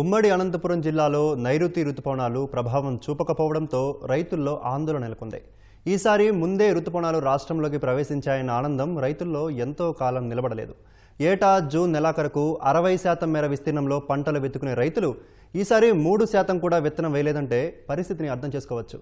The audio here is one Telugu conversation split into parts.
ఉమ్మడి అనంతపురం జిల్లాలో నైరుతి రుతుపవనాలు ప్రభావం చూపకపోవడంతో రైతుల్లో ఆందోళన నెలకొంది. ఈసారి ముందే రుతుపవనాలు రాష్ట్రంలోకి ప్రవేశించాయన్న ఆనందం రైతుల్లో ఎంతో కాలం నిలబడలేదు. ఏటా జూన్ నెలాఖరుకు 60% మేర విస్తీర్ణంలో పంటలు వెతుకునే రైతులు ఈసారి 3% కూడా విత్తనం వేయలేదంటే పరిస్థితిని అర్థం చేసుకోవచ్చు.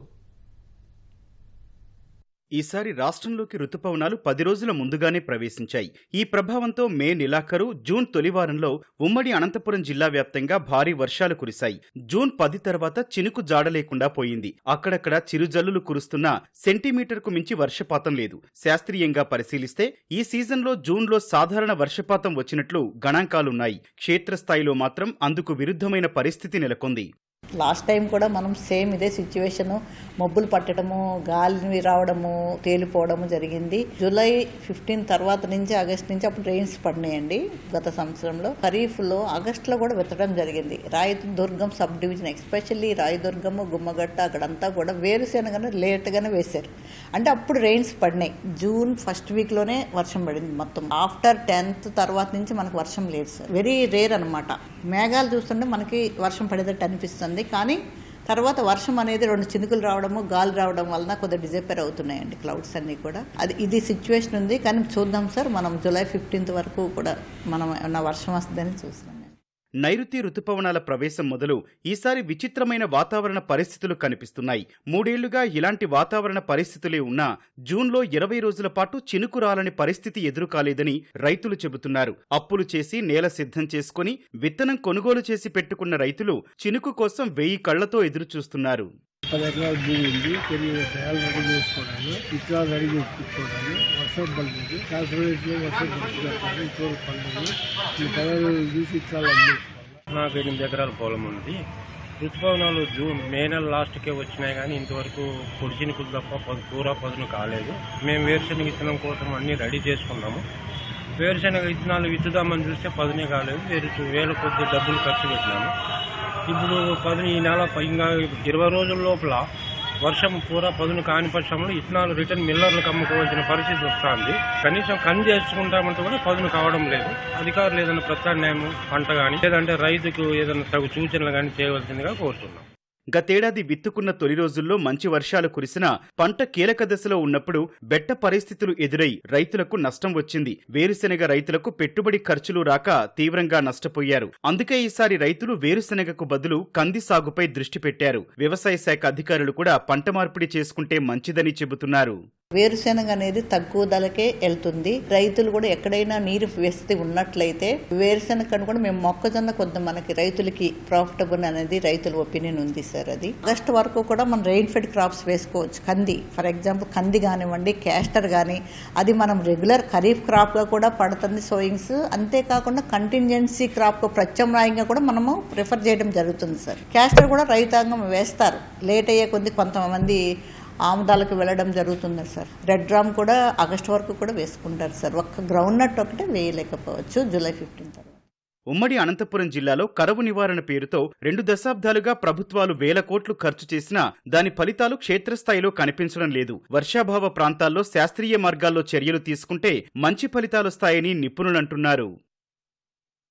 ఈసారి రాష్ట్రంలోకి రుతుపవనాలు 10 రోజుల ముందుగానే ప్రవేశించాయి. ఈ ప్రభావంతో మే నెలాఖరు, జూన్ తొలివారంలో ఉమ్మడి అనంతపురం జిల్లా వ్యాప్తంగా భారీ వర్షాలు కురిశాయి. జూన్ 10 తర్వాత చినుకు జాడ లేకుండా పోయింది. అక్కడక్కడ చిరుజల్లులు కురుస్తున్నా సెంటీమీటర్కు మించి వర్షపాతం లేదు. శాస్త్రీయంగా పరిశీలిస్తే ఈ సీజన్లో జూన్లో సాధారణ వర్షపాతం వచ్చినట్లు గణాంకాలున్నాయి. క్షేత్రస్థాయిలో మాత్రం అందుకు విరుద్ధమైన పరిస్థితి నెలకొంది. లాస్ట్ టైం కూడా మనం సేమ్ ఇదే సిచ్యువేషను, మబ్బులు పట్టడము, గాలి రావడము, తేలిపోవడము జరిగింది. జూలై 15 తర్వాత నుంచి ఆగస్ట్ నుంచి అప్పుడు రెయిన్స్ పడినాయండి. గత సంవత్సరంలో ఖరీఫ్లో ఆగస్టులో కూడా వెతడం జరిగింది. Rayadurgam sub division, especially Rayadurg, Gummagatta అక్కడంతా కూడా వేరుశెనగను లేట్గానే వేశారు. అంటే అప్పుడు రెయిన్స్ పడినాయి. జూన్ ఫస్ట్ వీక్లోనే వర్షం పడింది మొత్తం. ఆఫ్టర్ 10th తర్వాత నుంచి మనకు వర్షం లేదు సార్. వెరీ రేర్ అనమాట. మేఘాలు చూస్తుంటే మనకి వర్షం పడేటట్టు అనిపిస్తుంది, కానీ తర్వాత వర్షం అనేది 2 చినుకులు రావడము, గాలి రావడం వలన కొద్దిగా డిజపేర్ అవుతున్నాయండి క్లౌడ్స్ అన్నీ కూడా. ఇది సిచ్యువేషన్ ఉంది. కానీ చూద్దాం సార్, మనం జూలై 15 వరకు కూడా మనం ఏమన్నా వర్షం వస్తుందని చూస్తున్నాం. నైరుతి రుతుపవనాల ప్రవేశం మొదలు ఈసారి విచిత్రమైన వాతావరణ పరిస్థితులు కనిపిస్తున్నాయి. 3 ఏళ్లుగా ఇలాంటి వాతావరణ పరిస్థితులే ఉన్నా జూన్లో 20 రోజుల పాటు చినుకు రాలని పరిస్థితి ఎదురుకాలేదని రైతులు చెబుతున్నారు. అప్పులు చేసి నేల సిద్ధం చేసుకుని విత్తనం కొనుగోలు చేసి పెట్టుకున్న రైతులు చినుకు కోసం 1000 కళ్లతో ఎదురు చూస్తున్నారు. 10 ఎకరాల భూమి ఉంది. నేల రెడీ చేసుకోవడానికి, విత్తనాలు రెడీ చేసుకుంటుకోవడానికి వర్షం పడుతుంది. శాస్త్రవేత్తలు వర్షం పడుతుంది. చోరు పండుగ ఈ 10 రోజులు చూసి విత్తనాలు అమ్ముకోవాలి. నాకు 8 ఎకరాల పొలం ఉంది. ఋతుపవనాలు మే నెల లాస్ట్కే వచ్చినాయి, కానీ ఇంతవరకు పొడి చినుకులు తప్ప పూరా పదును కాలేదు. మేము వేరుశెనగ విత్తనం కోసం అన్నీ రెడీ చేసుకున్నాము. వేరుశెనగ విత్తనాలు విత్తుదామని చూస్తే పదునే కాలేదు. వేల కొద్ది డబ్బులు ఖర్చు పెట్టినాము. ఇప్పుడు ఈ నెల ఇంకా 20 రోజుల లోపల వర్షం పూరా పదును కాని పక్షంలో విత్తనాలు రిటర్న్ మిల్లర్లకు అమ్ముకోవాల్సిన పరిస్థితి వస్తుంది. కనీసం కంది చేసుకుంటామంటే కూడా పదును కావడం లేదు. అధికారులు ఏదైనా ప్రత్యామ్నాయం పంట కానీ లేదంటే రైతుకు ఏదైనా తగు సూచనలు కానీ చేయవలసిందిగా కోరుతున్నాం. గతేడాది విత్తుకున్న తొలి రోజుల్లో మంచి వర్షాలు కురిసినా పంట కీలక దశలో ఉన్నప్పుడు బెట్ట పరిస్థితులు ఎదురై రైతులకు నష్టం వచ్చింది. వేరుశెనగ రైతులకు పెట్టుబడి ఖర్చులు రాక తీవ్రంగా నష్టపోయారు. అందుకే ఈసారి రైతులు వేరుశెనగకు బదులు కంది సాగుపై దృష్టి పెట్టారు. వ్యవసాయ శాఖ అధికారులు కూడా పంట మార్పిడి చేసుకుంటే మంచిదని చెబుతున్నారు. వేరుశెనగ అనేది తక్కువ ధరకే వెళ్తుంది. రైతులు కూడా ఎక్కడైనా నీరు వసతి ఉన్నట్లయితే వేరుశెనగ కన్నా కూడా మేము మొక్కజొన్న కొంత మనకి రైతులకి ప్రాఫిటబుల్ అనేది రైతుల ఒపీనియన్ ఉంది సార్. అది ఆగస్ట్ వరకు కూడా మనం రెయిన్ ఫెడ్ క్రాప్స్ వేసుకోవచ్చు. కంది ఫర్ ఎగ్జాంపుల్ కంది కానివ్వండి, క్యాస్టర్ కానీ, అది మనం రెగ్యులర్ ఖరీఫ్ క్రాప్గా కూడా పడుతుంది సోయింగ్స్. అంతేకాకుండా కంటింజెన్సీ క్రాప్ ప్రత్యామ్నాయంగా కూడా మనము ప్రిఫర్ చేయడం జరుగుతుంది సార్. క్యాస్టర్ కూడా రైతాంగం వేస్తారు. లేట్ అయ్యే కొద్ది కొంతమంది ఆముదాలకు వెళ్ళడం జరుగుతుంది సార్. రెడ్ రామ్ కూడా ఆగస్టు వరకు కూడా వేసుకుంటారు సార్. ఒక్క గ్రౌండ్ నట్ ఒకటే వేయలేకపోవచ్చు జూలై 15 తర్వాత. ఉమ్మడి అనంతపురం జిల్లాలో కరువు నివారణ పేరుతో 2 దశాబ్దాలుగా ప్రభుత్వాలు వేల కోట్లు ఖర్చు చేసినా దాని ఫలితాలు క్షేత్రస్థాయిలో కనిపించడం లేదు. వర్షాభావ ప్రాంతాల్లో శాస్త్రీయ మార్గాల్లో చర్యలు తీసుకుంటే మంచి ఫలితాలొస్తాయని నిపుణులంటున్నారు.